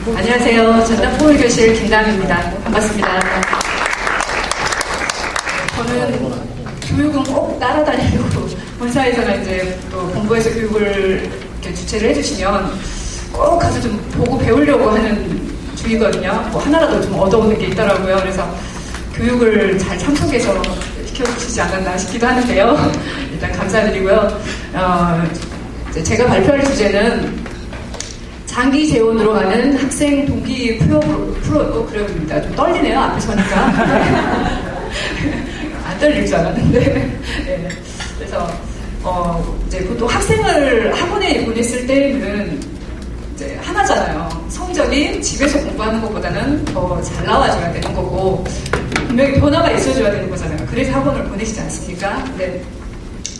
안녕하세요. 전담포물교실 김다미입니다. 반갑습니다. 저는 교육은 꼭 따라다니려고 본사에서는 이제 또 본부에서 교육을 이렇게 주최를 해주시면 꼭 가서 좀 보고 배우려고 하는 주의거든요. 뭐 하나라도 좀 얻어오는 게 있더라고요. 그래서 교육을 잘 참석해서 시켜주시지 않았나 싶기도 하는데요. 일단 감사드리고요. 제가 발표할 주제는 장기 재원으로 가는 학생 동기 프로그램입니다. 좀 떨리네요. 앞에 서니까. 안 떨릴 줄 알았는데. 네. 그래서 이제 보통 학생을 학원에 보냈을 때는 이제 하나잖아요. 성적이 집에서 공부하는 것보다는 더 잘 나와줘야 되는 거고 분명히 변화가 있어줘야 되는 거잖아요. 그래서 학원을 보내시지 않습니까? 근데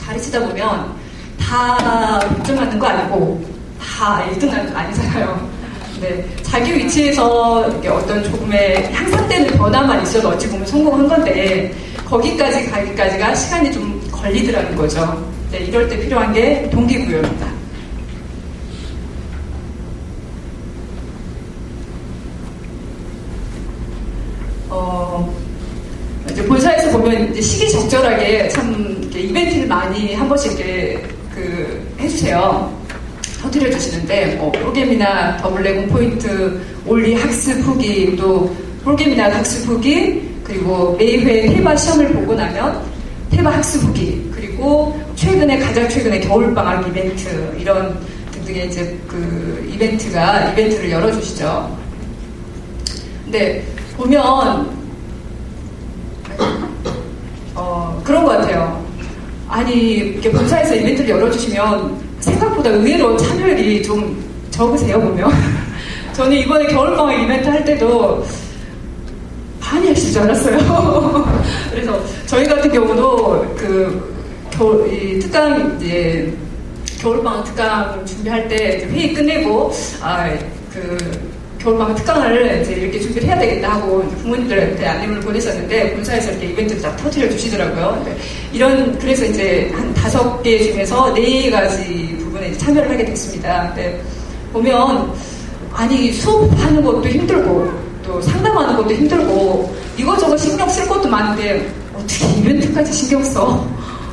가르치다 보면 다 100점 맞는 거 아니고 다 1등은 아니잖아요. 근데 자기 위치에서 어떤 조금의 향상되는 변화만 있어도 어찌 보면 성공한 건데 거기까지 가기까지가 시간이 좀 걸리더라는 거죠. 네, 이럴 때 필요한 게 동기부여입니다. 이제 본사에서 보면 이제 시기적절하게 참 이렇게 이벤트를 많이 한 번씩 이렇게 해주세요. 터뜨려 주시는데 프로그램이나 더블레공 포인트 올리 학습 후기 또 프로그램이나 학습 후기 그리고 매회 테바 시험을 보고 나면 테바 학습 후기 그리고 가장 최근에 겨울방학 이벤트 이런 등등의 이제 이벤트를 열어주시죠. 근데 보면 그런 것 같아요. 아니 이렇게 본사에서 이벤트를 열어주시면 생각보다 의외로 참여율이 좀 적으세요 보면. 저는 이번에 겨울방학 이벤트 할 때도 많이 하실 줄 알았어요. 그래서 저희 같은 경우도 특강 이제 겨울방학 특강 준비할 때 회의 끝내고 겨울방학 특강을 이제 이렇게 준비를 해야 되겠다 하고 부모님들한테 안내문을 보냈었는데 본사에서 이렇게 이벤트를 다 터뜨려 주시더라고요. 그래서 이제 한 5개 중에서 4가지 부분에 참여를 하게 됐습니다. 근데 보면 아니 수업하는 것도 힘들고 또 상담하는 것도 힘들고 이거저거 신경 쓸 것도 많은데 어떻게 이벤트까지 신경 써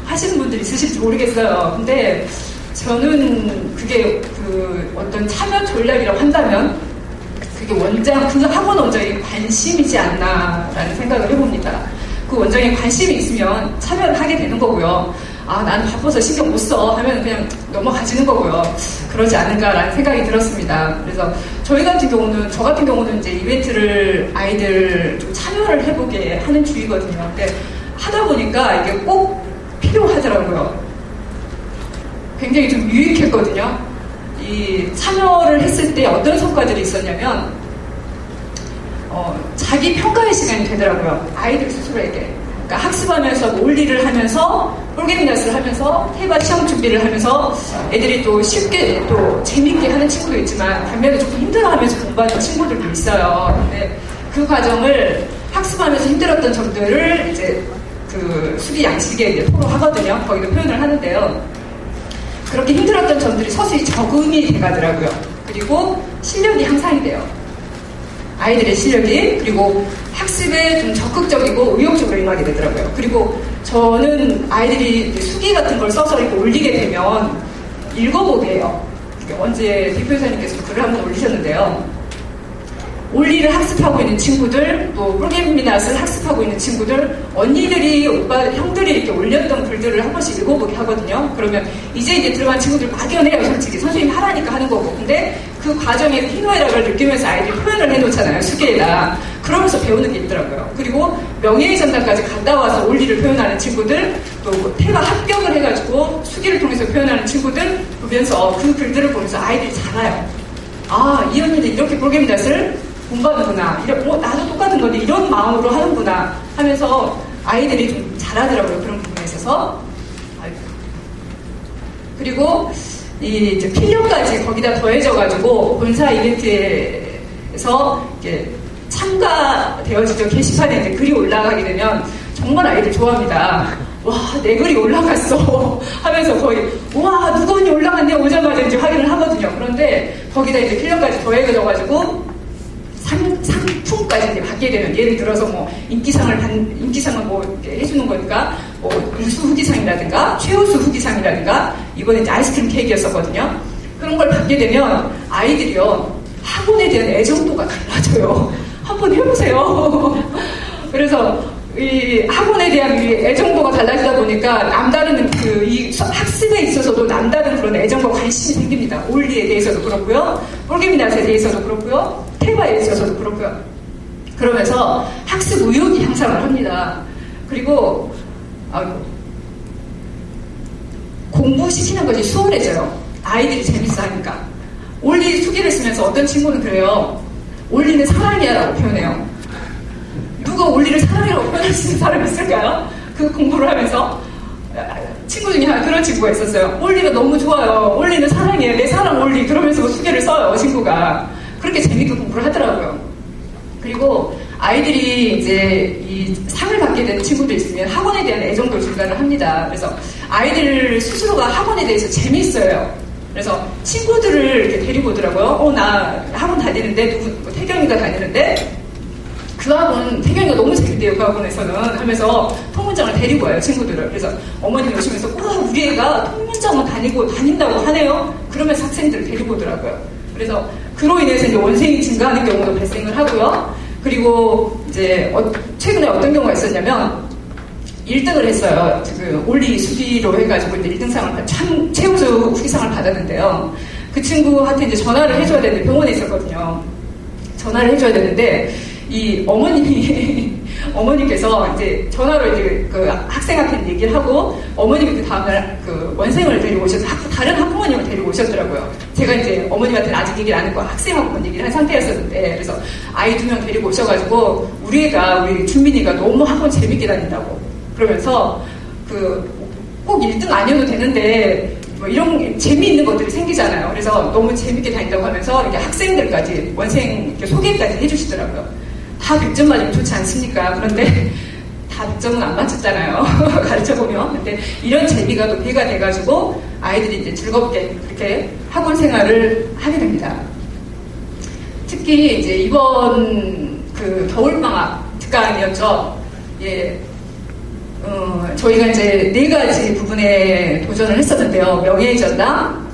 하시는 분들이 있으실지 모르겠어요. 근데 저는 그게 어떤 참여 전략이라고 한다면 그게 그 학원 원장의 관심이지 않나라는 생각을 해봅니다. 그 원장의 관심이 있으면 참여를 하게 되는 거고요. 나는 바빠서 신경 못 써 하면 그냥 넘어가지는 거고요. 그러지 않을까라는 생각이 들었습니다. 그래서 저 같은 경우는 이제 이벤트를 아이들 좀 참여를 해보게 하는 주의거든요. 근데 하다 보니까 이게 꼭 필요하더라고요. 굉장히 좀 유익했거든요. 이 참여를 했을 때 어떤 성과들이 있었냐면 자기 평가의 시간이 되더라고요. 아이들 스스로에게. 그러니까 학습하면서 논리를 하면서 프로그래밍을 하면서 테바 시험 준비를 하면서 애들이 또 쉽게 또 재밌게 하는 친구도 있지만 반면에 조금 힘들어하면서 공부하는 친구들도 있어요. 근데 그 과정을 학습하면서 힘들었던 점들을 이제 수기 양식에 이제 토로하거든요. 거기도 표현을 하는데요. 그렇게 힘들었던 점들이 서서히 적응이 돼가더라고요. 그리고 실력이 향상이 돼요. 아이들의 실력이. 그리고 학습에 좀 적극적이고 의욕적으로 임하게 되더라고요. 그리고 저는 아이들이 수기 같은 걸 써서 이렇게 올리게 되면 읽어보게 해요. 언제 대표이사님께서 글을 한번 올리셨는데요. 올리를 학습하고 있는 친구들, 또 프로그래밍을 학습하고 있는 친구들, 언니들이, 형들이 이렇게 올렸던 글들을 한 번씩 읽어보게 하거든요. 그러면 이제 들어간 친구들 막연해요, 솔직히. 선생님이 하라니까 하는 거고. 근데 그 과정에 희노애락을 느끼면서 아이들이 표현을 해놓잖아요, 수기에다. 그러면서 배우는 게 있더라고요. 그리고 명예의 전당까지 갔다 와서 올리를 표현하는 친구들, 또 테마 합격을 해가지고 수기를 통해서 표현하는 친구들 보면서 그 글들을 보면서 아이들이 잘해요. 이 언니들 이렇게 프로그래밍을 공부하는구나. 나도 똑같은 건데 이런 마음으로 하는구나 하면서 아이들이 좀 잘하더라고요. 그런 부분에 있어서. 그리고 이제 필력까지 거기다 더해져가지고 본사 이벤트에서 이렇게 참가되어지죠. 게시판에 이제 글이 올라가게 되면 정말 아이들 좋아합니다. 와, 내 글이 올라갔어 하면서 거의 와, 누구 언니 올라갔네 오자마자 이제 확인을 하거든요. 그런데 거기다 이제 필력까지 더해져가지고 학생까지 이제 받게 되면, 예를 들어서 뭐 인기상을 뭐 이렇게 해주는 거니까 뭐 우수 후기상이라든가 최우수 후기상이라든가, 이번에 이제 아이스크림 케이크였었거든요. 그런 걸 받게 되면 아이들이요, 학원에 대한 애정도가 달라져요. 한번 해보세요. 그래서 이 학원에 대한 이 애정도가 달라지다 보니까 남다른 이 학습에 있어서도 남다른 그런 애정과 관심이 생깁니다. 올리에 대해서도 그렇고요, 폴게미낫에 대해서도 그렇고요, 테바에 있어서도 그렇고요. 그러면서 학습 의욕이 향상을 합니다. 그리고 공부시키는 것이 수월해져요. 아이들이 재밌어 하니까. 올리 수기를 쓰면서 어떤 친구는 그래요. 올리는 사랑이야라고 표현해요. 누가 올리를 사랑이라고 표현할 수 있는 사람이 있을까요? 그 공부를 하면서. 친구 중에 그런 친구가 있었어요. 올리가 너무 좋아요. 올리는 사랑이에요. 내 사랑 올리. 그러면서 수기를 써요, 친구가. 그렇게 재밌게 공부를 하더라고요. 그리고 아이들이 이제 이 상을 받게 되는 친구도 있으면 학원에 대한 애정도 증가를 합니다. 그래서 아이들 스스로가 학원에 대해서 재미있어요. 그래서 친구들을 이렇게 데리고 오더라고요. 나 학원 다니는데, 태경이가 다니는데, 그 학원, 태경이가 너무 재밌대요, 그 학원에서는. 하면서 통문장을 데리고 와요, 친구들을. 그래서 어머님이 오시면서, 우리 애가 통문장을 다닌다고 하네요? 그러면서 학생들을 데리고 오더라고요. 그래서 그로 인해서 이제 원생이 증가하는 경우도 발생을 하고요. 그리고 이제 최근에 어떤 경우가 있었냐면, 1등을 했어요. 그 올리 수기로 해가지고 이제 1등상을, 최우수 후기상을 받았는데요. 그 친구한테 이제 전화를 해줘야 되는데, 병원에 있었거든요. 전화를 해줘야 되는데, 이 어머니께서 이제 전화로 이제 그 학생한테 얘기를 하고, 어머님이 그 다음날 그 원생을 데리고 다른 학부모님을 데리고 오셨더라고요. 제가 이제 어머님한테는 아직 얘기를 안 했고 학생하고만 얘기를 한 상태였었는데, 그래서 아이 2명 데리고 오셔가지고, 우리 준민이가 너무 학원 재밌게 다닌다고. 그러면서 꼭 1등 아니어도 되는데, 뭐 이런 재미있는 것들이 생기잖아요. 그래서 너무 재밌게 다닌다고 하면서 이렇게 학생들까지 원생 이렇게 소개까지 해주시더라고요. 다 100점 맞으면 좋지 않습니까? 그런데 다 100점은 안 맞췄잖아요. 가르쳐보면. 근데 이런 재미가 또 배가 돼가지고 아이들이 이제 즐겁게 그렇게 학원 생활을 하게 됩니다. 특히 이제 이번 그 겨울방학 특강이었죠. 예. 저희가 이제 4가지 부분에 도전을 했었는데요. 명예전당,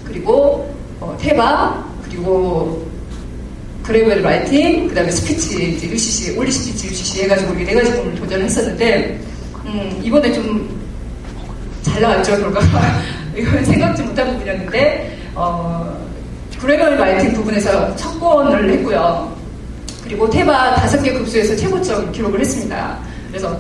그리고 테바, 그리고 그레이블 라이팅, 그 다음에 스피치, 이제 UCC, 올리 스피치, UCC 해가지고 이렇게 4가지 부분을 도전을 했었는데, 이번에 좀 잘 나왔죠, 결과가. 이건 생각지 못한 부분이었는데, 그레이블 라이팅 부분에서 첫 번을 했고요. 그리고 테바 5개 급수에서 최고점 기록을 했습니다. 그래서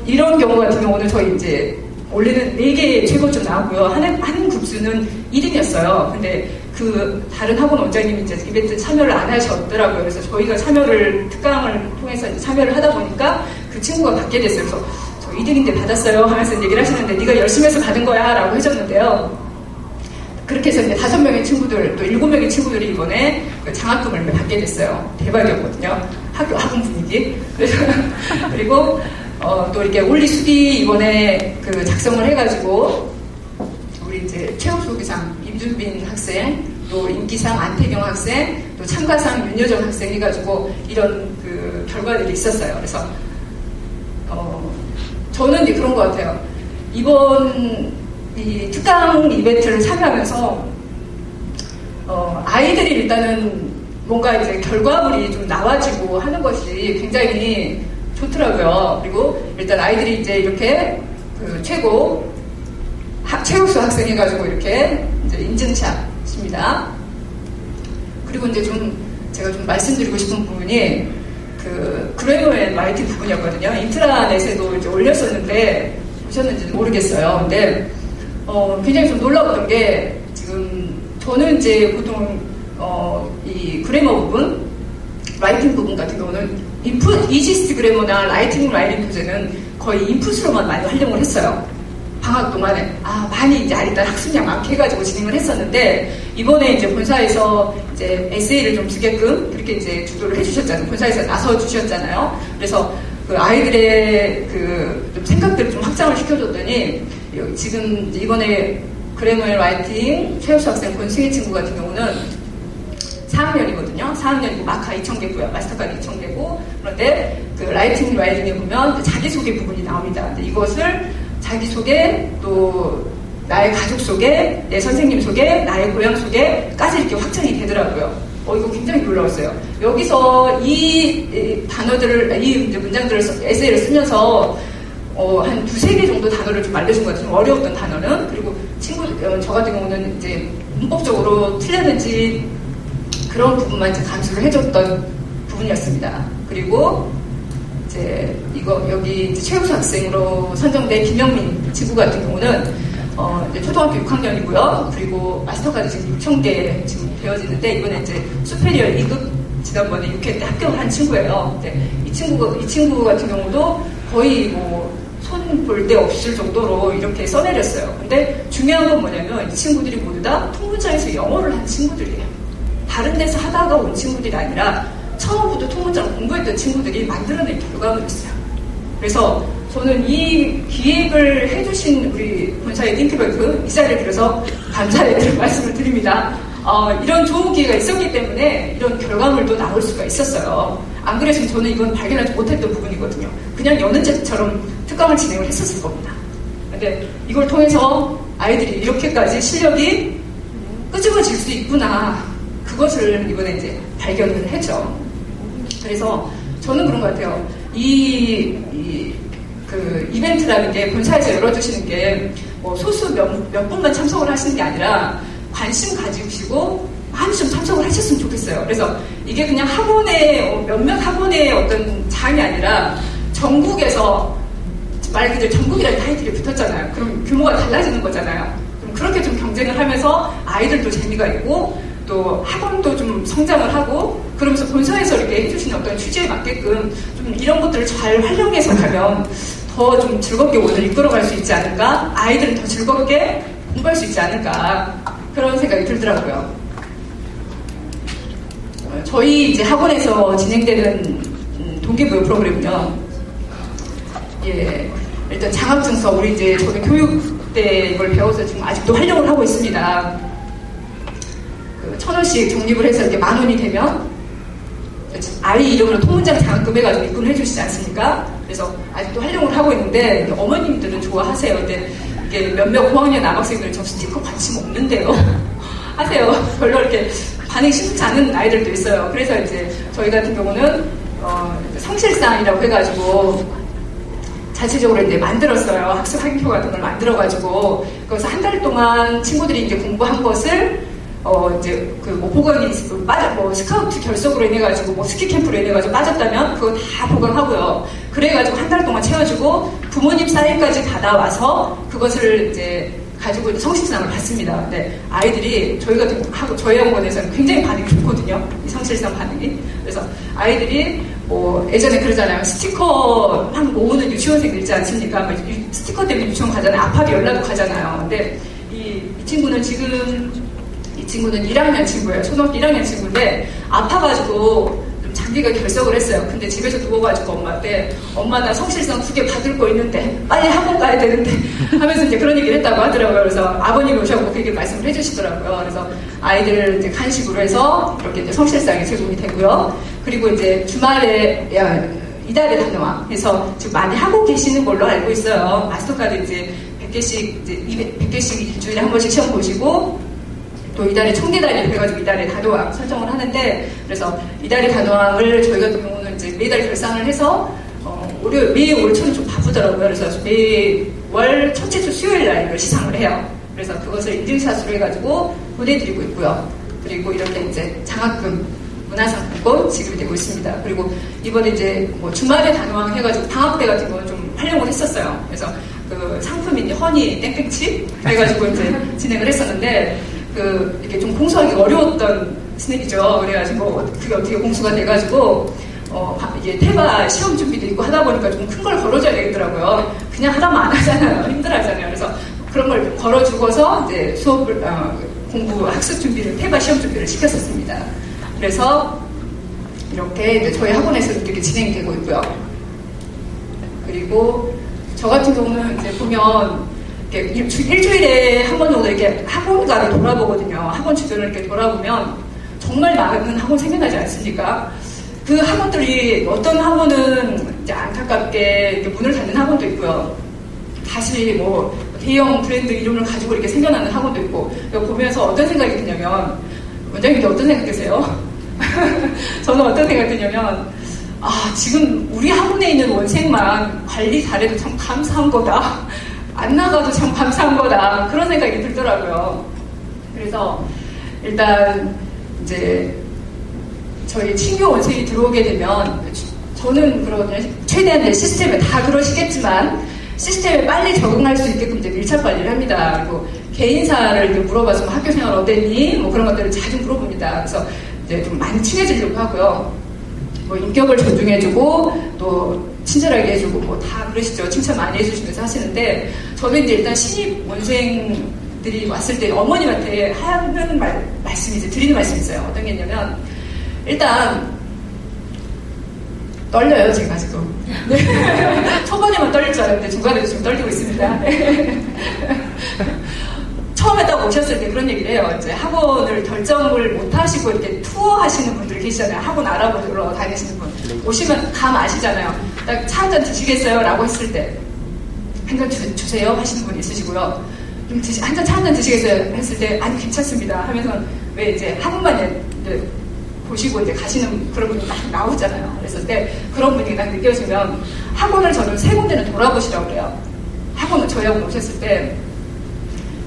이런 경우 같은 경우는 저희 이제 원래는 4개 최고점 나오고요. 한 급수는 1등이었어요. 근데 그 다른 학원 원장님이 이제 이벤트 참여를 안 하셨더라고요. 그래서 저희가 특강을 통해서 이제 참여를 하다 보니까 그 친구가 받게 됐어요. 그래서 저 2등인데 받았어요 하면서 얘기를 하시는데, 네가 열심히 해서 받은 거야 라고 해줬는데요. 그렇게 해서 이제 5명의 친구들, 또 7명의 친구들이 이번에 그 장학금을 받게 됐어요. 대박이었거든요. 학원 분위기. 그리고 또 이렇게 올리 수기 이번에 그 작성을 해가지고, 우리 이제 최우수 후기상 임준빈 학생, 또 인기상 안태경 학생, 또 참가상 윤여정 학생 해가지고 이런 그 결과들이 있었어요. 그래서 저는 이제 그런 것 같아요. 이번 이 특강 이벤트를 참여하면서 아이들이 일단은 뭔가 이제 결과물이 좀 나와지고 하는 것이 굉장히 좋더라고요. 그리고 일단 아이들이 이제 이렇게 그 최우수 학생 해가지고 이렇게 이제 인증샷입니다. 그리고 이제 제가 좀 말씀드리고 싶은 부분이 그 그레이블 라이팅 부분이었거든요. 인트라넷에도 이제 올렸었는데 보셨는지는 모르겠어요. 근데 굉장히 좀 놀라웠던 게, 지금 저는 이제 보통 이 그래머 부분, 라이팅 부분 같은 경우는 이지스트 그래머나 라이팅 라이팅 교재는 거의 인풋으로만 많이 활용을 했어요. 방학 동안에 많이 이제 일단 학습량 많게 해가지고 진행을 했었는데, 이번에 이제 본사에서 이제 에세이를 좀 쓰게끔 그렇게 이제 주도를 해주셨잖아요. 본사에서 나서 주셨잖아요. 그래서 그 아이들의 좀 생각들을 좀 확장을 시켜줬더니, 지금 이번에 그래머 라이팅 최우수 학생 권승희 친구 같은 경우는 4학년이거든요. 2,000개거든요. 4학년이고 마카 2,000개고요. 마스터카드 2,000개고. 그런데 그 라이팅 라이딩에 보면 자기소개 부분이 나옵니다. 근데 이것을 자기소개, 또 나의 가족 소개, 내 선생님 소개, 나의 고향 소개까지 이렇게 확장이 되더라고요. 이거 굉장히 놀라웠어요. 여기서 이 단어들을, 이 문장들을, 에세이를 쓰면서 한 2-3개 정도 단어를 좀 알려준 것 같아요. 좀 어려웠던 단어는. 그리고 저 같은 경우는 이제 문법적으로 틀렸는지 그런 부분만 이제 감수를 해줬던 부분이었습니다. 그리고 이제 여기 이제 최우수 학생으로 선정된 김영민 친구 같은 경우는 이제 초등학교 6학년이고요. 그리고 마스터까지 지금 6,000개 지금 되어지는데, 이번에 이제 수페리어 2급 지난번에 6회 때 합격을 한 친구예요. 근데 이 친구 같은 경우도 거의 뭐 손 볼 데 없을 정도로 이렇게 써내렸어요. 근데 중요한 건 뭐냐면 이 친구들이 모두 다 통문장에서 영어를 한 친구들이에요. 다른 데서 하다가 온 친구들이 아니라 처음부터 통문장을 공부했던 친구들이 만들어낸 결과물이었어요. 그래서 저는 이 기획을 해주신 우리 본사의 띵크뱅크 이 자리를 빌어서 감사의 말씀을 드립니다. 이런 좋은 기회가 있었기 때문에 이런 결과물도 나올 수가 있었어요. 안 그랬으면 저는 이건 발견하지 못했던 부분이거든요. 그냥 연은제처럼 특강을 진행을 했었을 겁니다. 근데 이걸 통해서 아이들이 이렇게까지 실력이 끄집어질 수 있구나, 그것을 이번에 이제 발견을 했죠. 그래서 저는 그런 것 같아요. 그 이벤트라는 게 본사에서 열어주시는 게 뭐 소수 몇 분만 참석을 하시는 게 아니라 관심 가지시고 많이 좀 참석을 하셨으면 좋겠어요. 그래서 이게 그냥 학원의 몇몇 학원의 어떤 장이 아니라 전국에서, 말 그대로 전국이라는 타이틀이 붙었잖아요. 그럼 규모가 달라지는 거잖아요. 그럼 그렇게 좀 경쟁을 하면서 아이들도 재미가 있고 또 학원도 좀 성장을 하고, 그러면서 본사에서 이렇게 해주시는 어떤 취지에 맞게끔 좀 이런 것들을 잘 활용해서 가면 더 좀 즐겁게 오늘 이끌어갈 수 있지 않을까? 아이들은 더 즐겁게 공부할 수 있지 않을까? 그런 생각이 들더라고요. 저희 이제 학원에서 진행되는 동기부여 프로그램은요, 일단 장학증서, 우리 이제 저도 교육 때 이걸 배워서 지금 아직도 활용을 하고 있습니다. 1,000원씩 적립을 해서 이렇게 10,000원이 되면 아이 이름으로 통문장 장학금 해가지고 입금을 해주시지 않습니까? 그래서 아직도 활용을 하고 있는데 어머님들은 좋아하세요. 근데 이게 몇몇 고학년 남학생들은 저 스티커 관심 없는데요. 하세요. 별로 이렇게 반응이 심상치 않은 아이들도 있어요. 그래서 이제 저희 같은 경우는 성실상이라고 해가지고 자체적으로 이제 만들었어요. 학습 학인표 같은 걸 만들어가지고, 그래서 한 달 동안 친구들이 이제 공부한 것을 이제 뭐 보강이 스카우트 결석으로 인해가지고 뭐 스키 캠프로 인해가지고 빠졌다면 그거 다 보강하고요. 그래가지고 한 달 동안 채워주고 부모님 사인까지 받아와서 그것을 이제 가지고 이제 성실상을 받습니다. 근데 아이들이 저희 학원에서는 굉장히 반응이 좋거든요. 이 성실상 반응이. 그래서 아이들이 뭐 예전에 그러잖아요. 스티커 한 모으는 유치원생들 있지 않습니까? 스티커 때문에 유치원 가잖아요. 아파도 연락도 가잖아요. 근데 이 친구는 지금, 이 친구는 1학년 친구예요. 초등학교 1학년 친구인데 아파가지고 좀 장기가 결석을 했어요. 근데 집에서 누워가지고 엄마한테, 엄마 나 성실상 2개 받을 거 있는데 빨리 학원 가야 되는데 하면서 이제 그런 얘기를 했다고 하더라고요. 그래서 아버님이 오셔서 그렇게 말씀을 해주시더라고요. 그래서 아이들 이제 간식으로 해서 이렇게 이제 성실상이 제공이 되고요. 그리고 이제 주말에 이달의 단어왕 해서 지금 많이 하고 계시는 걸로 알고 있어요. 마스터카드 이제 100개씩 일주일에 한 번씩 시험 보시고, 또 이달에 청계단이 돼가지고 이달에 단어왕 선정을 하는데, 그래서 이달의 단어왕을 저희 같은 경우는 이제 매달 결산을 해서 매일 올 초는 좀 바쁘더라고요. 그래서 매월 첫째 주 수요일 날 이걸 시상을 해요. 그래서 그것을 인증샷으로 해가지고 보내드리고 있고요. 그리고 이렇게 이제 장학금, 문화상품권 지급이 되고 있습니다. 그리고 이번에 이제 뭐 주말에 단어왕 해가지고 방학 때 같은 거는 좀 활용을 했었어요. 그래서 그 상품인 허니 땡땡칩 해가지고 이제 진행을 했었는데, 이렇게 좀 공수하기 어려웠던 스낵이죠. 그래가지고 그게 어떻게 공수가 돼가지고 이제 태바 시험 준비도 있고 하다 보니까 좀 큰 걸 걸어줘야 되겠더라고요. 그냥 하다만 안 하잖아요. 힘들어하잖아요. 그래서 그런 걸 걸어주고서 이제 수업을 공부 학습 준비를, 태바 시험 준비를 시켰었습니다. 그래서 이렇게 이제 저희 학원에서 이렇게 진행이 되고 있고요. 그리고 저 같은 경우는 이제 보면 일주일에 한 번 정도 이렇게 학원가를 돌아보거든요. 학원 주변을 이렇게 돌아보면 정말 많은 학원 생겨나지 않습니까? 그 학원들이 어떤 학원은 이제 안타깝게 이렇게 문을 닫는 학원도 있고요. 다시 뭐 대형 브랜드 이름을 가지고 이렇게 생겨나는 학원도 있고, 보면서 어떤 생각이 드냐면, 원장님들 어떤 생각 드세요? 저는 어떤 생각 드냐면, 지금 우리 학원에 있는 원생만 관리 잘해도 참 감사한 거다. 안 나가도 참 감사한 거다. 그런 생각이 들더라고요. 그래서 일단 이제 저희 신규 원생이 들어오게 되면 저는 그러거든요. 최대한 내 시스템에 다 그러시겠지만 시스템에 빨리 적응할 수 있게끔 이제 밀착 관리를 합니다. 그리고 개인사를 이렇게 물어봐서 학교 생활 어땠니? 뭐 그런 것들을 자주 물어봅니다. 그래서 이제 좀 많이 친해지려고 하고요. 뭐 인격을 존중해주고 또 친절하게 해주고 뭐 다 그러시죠. 칭찬 많이 해주시면서 하시는데 저는 이제 일단 신입 원생들이 왔을 때 어머님한테 하는 말씀이 이제 드리는 말씀이 있어요. 어떤 게 있냐면 일단 떨려요, 제가 지금. 네. 초반에만 떨릴 줄 알았는데 중간에도 지금 떨리고 있습니다. 처음에 딱 오셨을 때 그런 얘기를 해요. 이제 학원을 결정을 못 하시고 이렇게 투어 하시는 분들이 계시잖아요. 학원 알아보러 다니시는 분. 오시면 감 아시잖아요. 딱 차 한 잔 드시겠어요? 라고 했을 때, 한 잔 주세요? 하시는 분이 있으시고요. 좀 차 한 잔 드시겠어요? 했을 때, 아니, 괜찮습니다. 하면서 왜 이제 학원만 이제 보시고 이제 가시는 그런 분이 막 나오잖아요. 그랬을 때 그런 분이 딱 느껴지면 학원을 저는 3군데는 돌아보시라고 그래요. 학원을 저희 학원 오셨을 때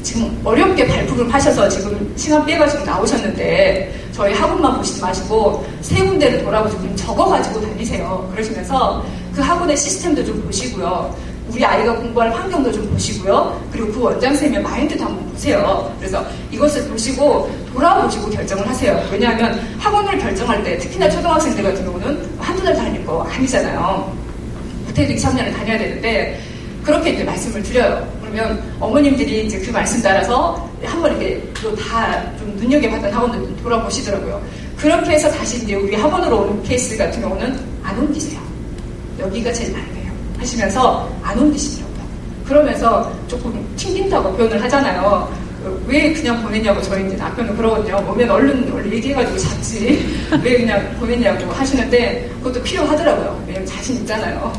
지금 어렵게 발품을 파셔서 지금 시간 빼가지고 나오셨는데 저희 학원만 보시지 마시고 3군데를 돌아보시고 적어가지고 다니세요. 그러시면서 그 학원의 시스템도 좀 보시고요. 우리 아이가 공부할 환경도 좀 보시고요. 그리고 그 원장쌤의 마인드도 한번 보세요. 그래서 이것을 보시고 돌아보시고 결정을 하세요. 왜냐하면 학원을 결정할 때 특히나 초등학생들 같은 경우는 한두 달 다닐 거 아니잖아요. 못해도 2, 3년을 다녀야 되는데 그렇게 이제 말씀을 드려요. 그러면 어머님들이 이제 그 말씀 따라서 한번 이렇게 또 다 좀 눈여겨봤던 학원들 돌아보시더라고요. 그렇게 해서 다시 이제 우리 학원으로 오는 케이스 같은 경우는 안 옮기세요. 여기가 제일 나아요. 하시면서 안 옮기시더라고요. 그러면서 조금 튕긴다고 표현을 하잖아요. 왜 그냥 보냈냐고 저희 이제 남편은 그러거든요. 오면 얼른 얘기해가지고 잡지. 왜 그냥 보냈냐고 하시는데 그것도 필요하더라고요. 왜냐면 자신 있잖아요.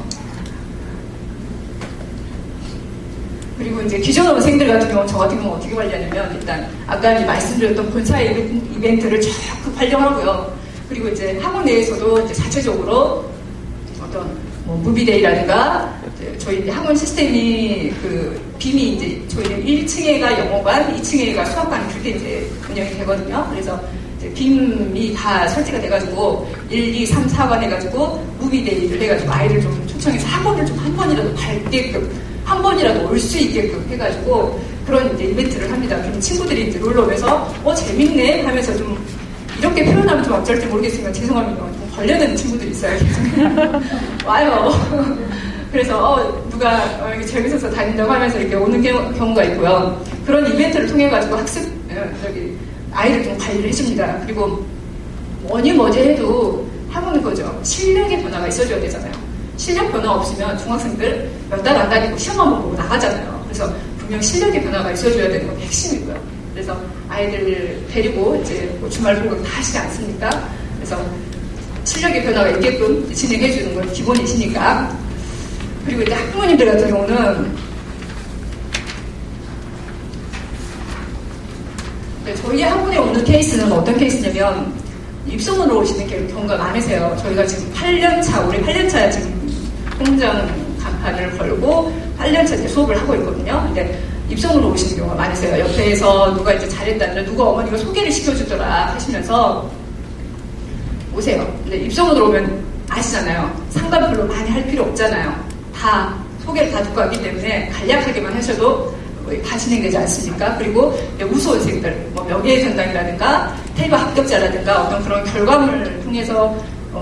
그리고 이제 기존 원생들 같은 경우는 저 같은 경우는 어떻게 관리하냐면 일단 아까 이제 말씀드렸던 본사 이벤트를 적극 활용하고요. 그리고 이제 학원 내에서도 이제 자체적으로 어떤 뭐 무비데이라든가 저희 이제 학원 시스템이 그 빔이 이제 저희는 1층에가 영어관, 2층에가 수학관 그렇게 이제 운영이 되거든요. 그래서 이제 빔이 다 설치가 돼가지고 1, 2, 3, 4관 해가지고 무비데이를 해가지고 아이를 좀 초청해서 학원을 좀 한 번이라도 밟게끔 한 번이라도 올 수 있게끔 해가지고 그런 이제 이벤트를 합니다. 그럼 친구들이 이제 놀러 오면서 재밌네 하면서 좀 이렇게 표현하면 좀 어쩔지 모르겠지만 죄송합니다. 좀 걸려드는 친구들이 있어요. 와요. 그래서 누가 이렇게 재밌어서 다닌다고 하면서 이렇게 오는 경우가 있고요. 그런 이벤트를 통해 가지고 학습 아이를 좀 관리를 해줍니다. 그리고 뭐니 해도 학원은 거죠. 실력의 변화가 있어줘야 되잖아요. 실력 변화 없으면 중학생들 몇 달 안 다니고 시험 한번 보고 나가잖아요. 그래서 분명 실력의 변화가 있어줘야 되는 건 핵심이고요. 그래서 아이들 데리고 이제 뭐 주말 보고 다 하시지 않습니까? 그래서 실력의 변화가 있게끔 진행해주는 건 기본이시니까. 그리고 이제 학부모님들 같은 경우는 저희 학원에 오는 케이스는 어떤 케이스냐면 입소문으로 오시는 경우가 많으세요. 저희가 지금 8년차, 올해 8년차 지금 통장 간판을 걸고 8년차 이제 수업을 하고 있거든요. 근데 입소문으로 오시는 경우가 많으세요. 옆에서 누가 이제 잘했다는데 누가 어머니가 소개를 시켜주더라 하시면서 오세요. 근데 입소문으로 오면 아시잖아요. 상담 별로 많이 할 필요 없잖아요. 다 소개를 다 듣고 왔기 때문에 간략하게만 하셔도 다 진행되지 않습니까? 그리고 우수원생들, 뭐 명예전당이라든가 테이블 합격자라든가 어떤 그런 결과물을 통해서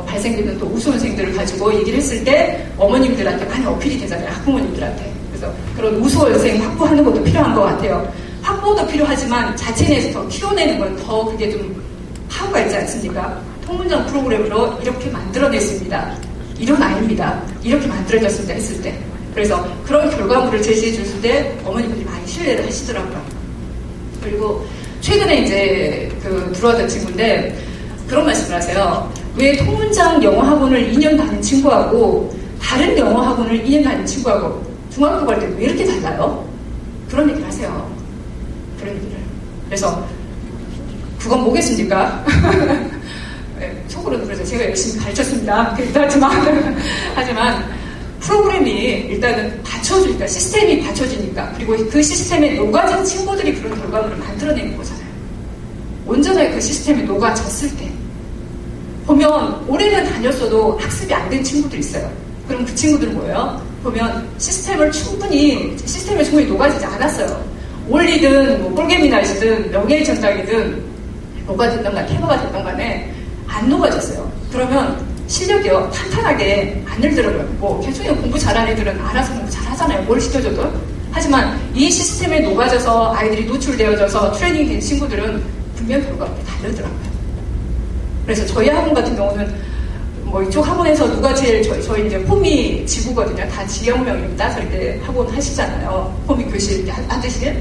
발생되는 또 우수원생들을 가지고 얘기를 했을 때 어머님들한테 많이 어필이 되잖아요. 학부모님들한테. 그래서 그런 우수원생 확보하는 것도 필요한 것 같아요. 확보도 필요하지만 자체 내에서 더 키워내는 건 더 그게 좀 파워가 있지 않습니까? 통문장 프로그램으로 이렇게 만들어냈습니다. 이런 아이입니다. 이렇게 만들어졌습니다. 했을 때. 그래서 그런 결과물을 제시해 줬을 때 어머니들이 많이 신뢰를 하시더라고요. 그리고 최근에 이제 들어왔던 친구인데 그런 말씀을 하세요. 왜 통문장 영어 학원을 2년 다닌 친구하고 다른 영어 학원을 2년 다닌 친구하고 중학교 갈 때 왜 이렇게 달라요? 그런 얘기를 하세요. 그런 얘기를. 그래서 그건 뭐겠습니까? 네, 속으로는 그래서 제가 열심히 가르쳤습니다. 하지만 프로그램이 일단은 받쳐주니까, 시스템이 받쳐주니까, 그리고 그 시스템에 녹아진 친구들이 그런 결과물을 만들어내는 거잖아요. 온전하게 그 시스템에 녹아졌을 때 보면 오래는 다녔어도 학습이 안 된 친구들이 있어요. 그럼 그 친구들은 뭐예요? 보면 시스템에 충분히 녹아지지 않았어요. 올리든 뭐 꿀개미나시든 명예의 전당이든 뭐가 됐든 간에 테마가 됐든 간에 안 녹아졌어요. 그러면 실력이요 탄탄하게 안 늘더라고요. 뭐 개중에 공부 잘하는 애들은 알아서 공부 잘하잖아요. 뭘 시켜줘도. 하지만 이 시스템에 녹아져서 아이들이 노출되어져서 트레이닝 된 친구들은 분명 결과가 다르더라고요. 그래서 저희 학원 같은 경우는 뭐 이쪽 학원에서 누가 제일 저희 이제 폼이 지구거든요. 다 지역명입니다. 저렇게 학원 하시잖아요. 폼이 교실 이렇게 하듯이.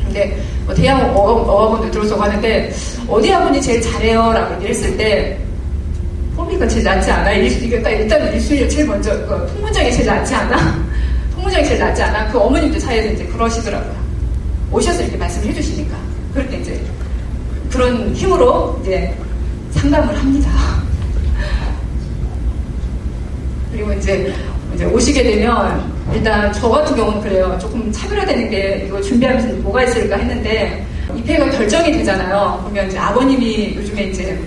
근데 뭐 대학 어학원도 들어서 하는데 어디 학원이 제일 잘해요? 라고 얘기를 했을 때 폼이가 제일 낫지 않아? 일단 1순위가 제일 먼저 통문장이 제일 낫지 않아? 통문장이 제일 낫지 않아? 그 어머님들 사이에서 이제 그러시더라고요. 오셔서 이렇게 말씀을 해주시니까. 그럴 때 이제 그런 힘으로 이제 상담을 합니다. 그리고 이제 오시게 되면 일단 저 같은 경우는 그래요. 조금 차별화되는 게 이거 준비하면서 뭐가 있을까 했는데 입회가 결정이 되잖아요. 그러면 이제 아버님이 요즘에 이제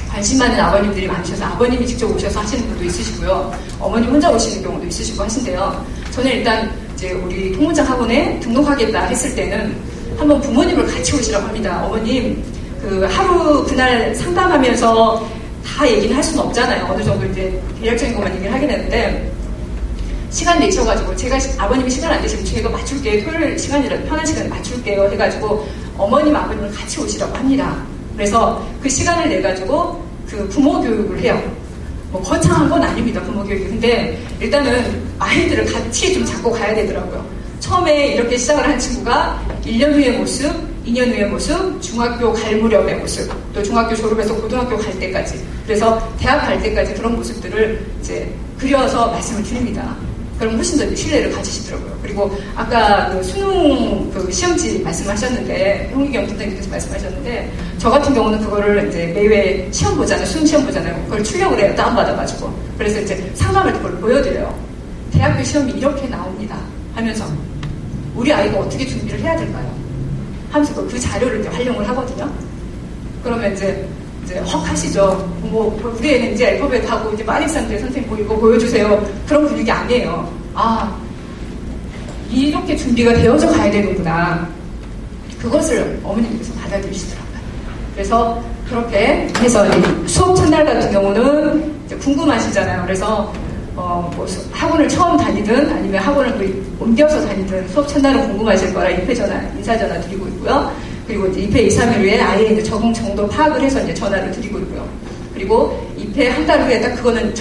관심 많은 아버님들이 많으셔서 아버님이 직접 오셔서 하시는 분도 있으시고요. 어머님 혼자 오시는 경우도 있으시고 하신데요. 저는 일단 이제 우리 통문장 학원에 등록하겠다 했을 때는 한번 부모님을 같이 오시라고 합니다. 어머님 그 하루 그날 상담하면서 다 얘기는 할 수는 없잖아요. 어느 정도 이제 대략적인 것만 얘기를 하긴 했는데 시간 내셔가지고 제가 아버님이 시간 안 되시면 제가 맞출게요. 토요일 시간이라도 편한 시간에 맞출게요 해가지고 어머님 아버님을 같이 오시라고 합니다. 그래서 그 시간을 내가지고 그 부모 교육을 해요. 뭐 거창한 건 아닙니다. 부모 교육이. 근데 일단은 아이들을 같이 좀 잡고 가야 되더라고요. 처음에 이렇게 시작을 한 친구가 1년 후의 모습, 2년 후의 모습, 중학교 갈 무렵의 모습, 또 중학교 졸업해서 고등학교 갈 때까지, 그래서 대학 갈 때까지 그런 모습들을 이제 그려서 말씀을 드립니다. 그럼 훨씬 더 신뢰를 가지시더라고요. 그리고 아까 그 수능 그 시험지 말씀하셨는데, 홍익영 부장님께서 말씀하셨는데, 저 같은 경우는 그거를 이제 매회 시험 보잖아요. 수능 시험 보잖아요. 그걸 출력을 해요. 다운받아가지고. 그래서 이제 상담할 때 그걸 보여드려요. 대학교 시험이 이렇게 나옵니다. 하면서 우리 아이가 어떻게 준비를 해야 될까요? 하면서 그 자료를 이제 활용을 하거든요. 그러면 이제 헉 하시죠. 뭐 우리 애는 이제 알파벳 하고 이제 마닉산데 선생님 뭐 이거 보여주세요. 그런 분위기 아니에요. 아, 이렇게 준비가 되어져 가야 되는구나. 그것을 어머님께서 받아들이시더라고요. 그래서 그렇게 해서 수업 첫날 같은 경우는 이제 궁금하시잖아요. 그래서 뭐 학원을 처음 다니든 아니면 학원을 옮겨서 다니든 수업 첫날은 궁금하실 거라 입회 전화, 인사 전화 드리고 있고요. 그리고 이제 입회 2, 3일 후에 아이의 이제 적응 정도 파악을 해서 이제 전화를 드리고 있고요. 그리고 입회 한 달 후에 딱 그거는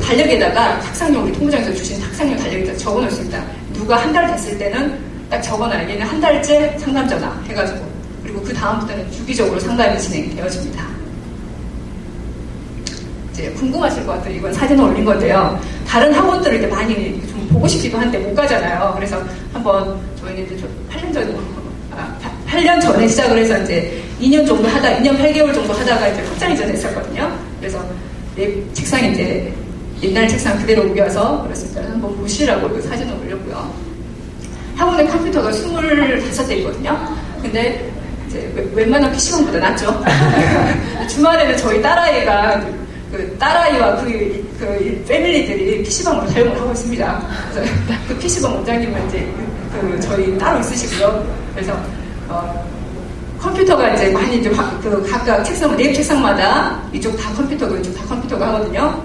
달력에다가 탁상용, 우리 통부장에서 주신 탁상용 달력에다 적어 놓습니다. 누가 한 달 됐을 때는 딱 적어놔요. 얘는 한 달째 상담 전화 해가지고. 그리고 그 다음부터는 주기적으로 상담이 진행되어집니다. 이제 궁금하실 것 같아요. 이건 사진을 올린 건데요. 다른 학원들을 이제 많이 좀 보고 싶기도 한데 못 가잖아요. 그래서 한번 저희는 이제 8년 전에 시작을 해서 이제 2년 8개월 정도 하다가 이제 확장 이전을 했었거든요. 그래서 내 책상에 이제 옛날 책상 그대로 옮겨서 그랬습니다. 한번 보시라고 그 사진을 올렸고요. 학원의 컴퓨터가 25대이거든요. 근데 이제 웬만한 PC방보다 낫죠. 주말에는 저희 딸아이가 그 딸아이와 그 패밀리들이 PC방으로 사용을 하고 있습니다. 그래서 그 PC방 원장님은 이제 저희 따로 있으시고요. 그래서 컴퓨터가 이제 많이 이제 각각 책상, 랩 책상마다 이쪽 다 컴퓨터고 이쪽 다 컴퓨터가 하거든요.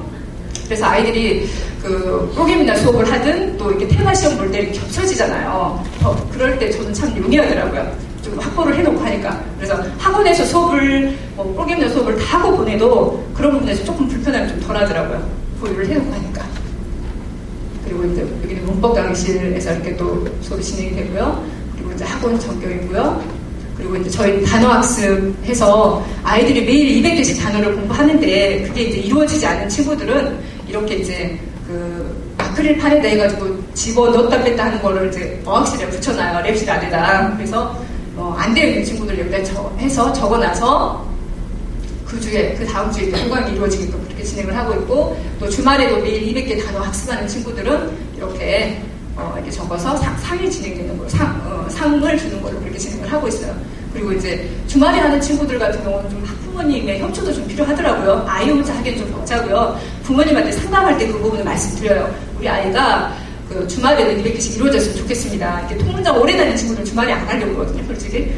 그래서 아이들이 그 프로그래밍이나 수업을 하든 또 이렇게 테마 시험 볼 때 겹쳐지잖아요. 그럴 때 저는 참 용이하더라고요. 좀 확보를 해놓고 하니까. 그래서 학원에서 수업을, 프로그래밍이나 수업을 다 하고 보내도 그런 부분에서 조금 불편함이 좀 덜 하더라고요. 보유를 해놓고 하니까. 그리고 이제 여기는 문법 강의실에서 이렇게 또 수업이 진행이 되고요. 그리고 이제 학원 전격이고요. 그리고 이제 저희 단어학습해서 아이들이 매일 200개씩 단어를 공부하는데 그게 이제 이루어지지 않는 친구들은 이렇게 이제 아크릴판에다 해가지고 집어 넣었다 뺐다 하는 거를 이제 어학실에 붙여놔요. 랩실 안에다. 그래서 안 되어 있는 친구들 여기다 해서 적어놔서 그 다음 주에 통강이 이루어지게끔 그렇게 진행을 하고 있고, 또 주말에도 매일 200개 단어 학습하는 친구들은 이렇게 적어서 상이 진행되는 걸로 상을 주는 걸로 그렇게 진행을 하고 있어요. 그리고 이제 주말에 하는 친구들 같은 경우는 좀 학부모님의 협조도 좀 필요하더라고요. 아이 혼자 하기엔 좀 벅차고요. 부모님한테 상담할 때 그 부분을 말씀드려요. 우리 아이가 주말에는 200개씩 이루어졌으면 좋겠습니다. 이렇게 통문장 오래 다니는 친구들은 주말에 안 하려고 그러거든요, 솔직히.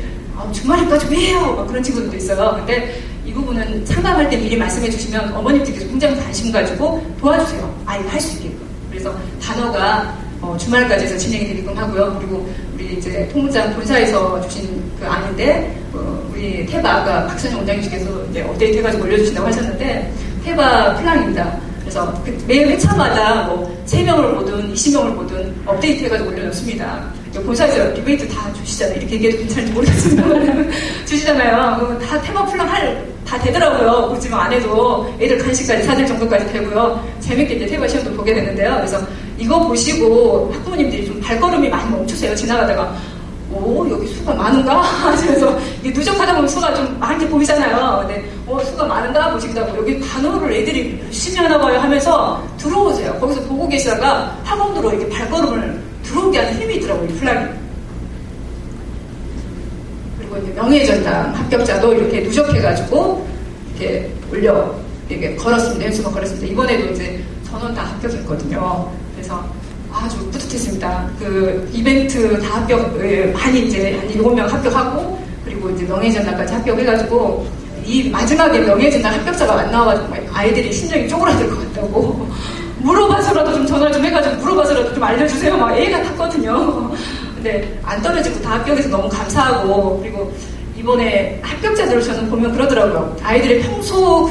주말에까지 왜 해요? 막 그런 친구들도 있어요. 근데 이 부분은 상담할 때 미리 말씀해 주시면 어머님들께서 굉장히 관심 가지고 도와주세요. 아이가 할 수 있게끔. 그래서 단어가 주말까지 해서 진행이 되게끔 하고요. 그리고 우리 이제 통문장 본사에서 주신 그 안인데, 우리 태바 아까 박선영 원장님께서 이제 업데이트 해가지고 올려주신다고 하셨는데, 태바 플랑입니다. 그래서 매 회차마다 3명을 보든 20명을 보든 업데이트 해가지고 올려놓습니다. 본사에서 리베이트 다 주시잖아요. 이렇게 얘기해도 괜찮은지 모르겠지만 주시잖아요. 다 테마 플랑 다 되더라고요. 그렇지만 안 해도 애들 간식까지 사줄 정도까지 되고요. 재밌게 이제 테마 시험도 보게 되는데요. 그래서 이거 보시고 학부모님들이 좀 발걸음이 많이 멈추세요. 지나가다가 여기 수가 많은가? 그래서 누적하다 보면 수가 좀 많게 보이잖아요. 근데 수가 많은가 보신다고 여기 단어를 애들이 열심히 하나 봐요 하면서 들어오세요. 거기서 보고 계시다가 학원으로 이렇게 발걸음을 들어오게 하는 힘이 있더라고요, 이 플랑이. 그리고 이제 명예전당 합격자도 이렇게 누적해가지고 이렇게 이렇게 걸었습니다. 연수가 걸었습니다. 이번에도 이제 전원 다 합격했거든요. 그래서 아주 뿌듯했습니다. 그 이벤트 다 많이 이제 한 7명 합격하고, 그리고 이제 명예전당까지 합격해가지고, 이 마지막에 명예전당 합격자가 안 나와가지고 아이들이 심장이 쪼그라들 것 같다고 물어봐서라도 좀 전화 좀 해가지고 물어봐서라도 좀 알려주세요. 막 애가 탔거든요. 근데 안 떨어지고 다 합격해서 너무 감사하고, 그리고 이번에 합격자들을 저는 보면 그러더라고요. 아이들의 평소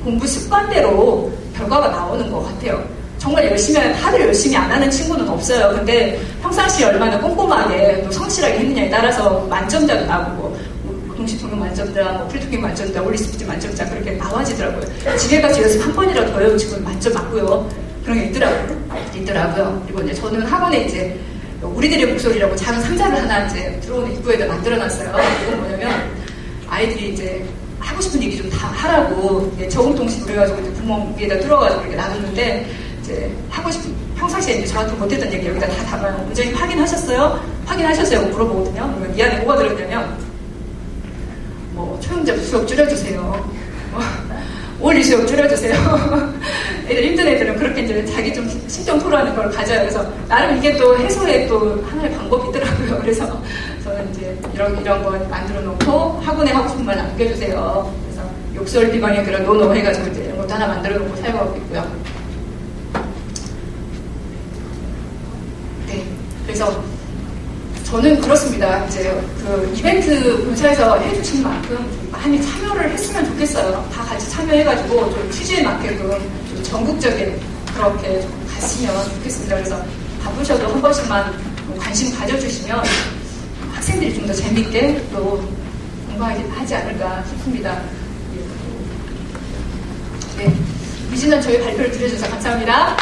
공부 습관대로 결과가 나오는 것 같아요. 정말 열심히 하는, 다들 열심히 안 하는 친구는 없어요. 근데 평상시에 얼마나 꼼꼼하게 또 성실하게 했느냐에 따라서 만점자도 나오고, 동시통역 만점자, 풀토킹 만점자, 올리스피드 만점자 그렇게 나와지더라고요. 집에 가서 연습 한 번이라도 더 해보시면 만점 맞고요. 그런 게 있더라고요. 그리고 이제 저는 학원에 이제 우리들의 목소리라고 작은 상자를 하나 이제 들어오는 입구에다 만들어놨어요. 이건 뭐냐면 아이들이 이제 하고 싶은 얘기 좀 다 하라고 저공통식 그래가지고 이제 구멍 위에다 뚫어가지고 이렇게 놔뒀는데, 이제 하고 싶은 평상시에 이제 저한테 못했던 얘기 여기다 다 담아요. 원장님 확인하셨어요? 확인하셨어요? 물어보거든요. 그러면 이 안에 뭐가 들었냐면, 초용자 수업 줄여주세요. 올리 수업 줄여주세요. 애들 힘든 애들은 그렇게 이제 자기 좀 심정 토로하는 걸 가져요. 그래서 나름 이게 또 해소의 또 하나의 방법이 있더라고요. 그래서 저는 이제 이런 거 만들어 놓고 학원에 하고 싶은 말 남겨주세요. 그래서 욕설 비방의 그런 노노 해가지고 이제 이런 것도 하나 만들어 놓고 사용하고 있고요. 네. 그래서 저는 그렇습니다. 이제 그 이벤트 본사에서 해주신 만큼 많이 참여를 했으면 좋겠어요. 다 같이 참여해가지고 좀 취지에 맞게끔 좀 전국적인 그렇게 좀 갔으면 좋겠습니다. 그래서 바쁘셔도 한 번씩만 관심 가져주시면 학생들이 좀 더 재밌게 또 공부하지 않을까 싶습니다. 네. 미진한 저희 발표를 들어주셔서 감사합니다.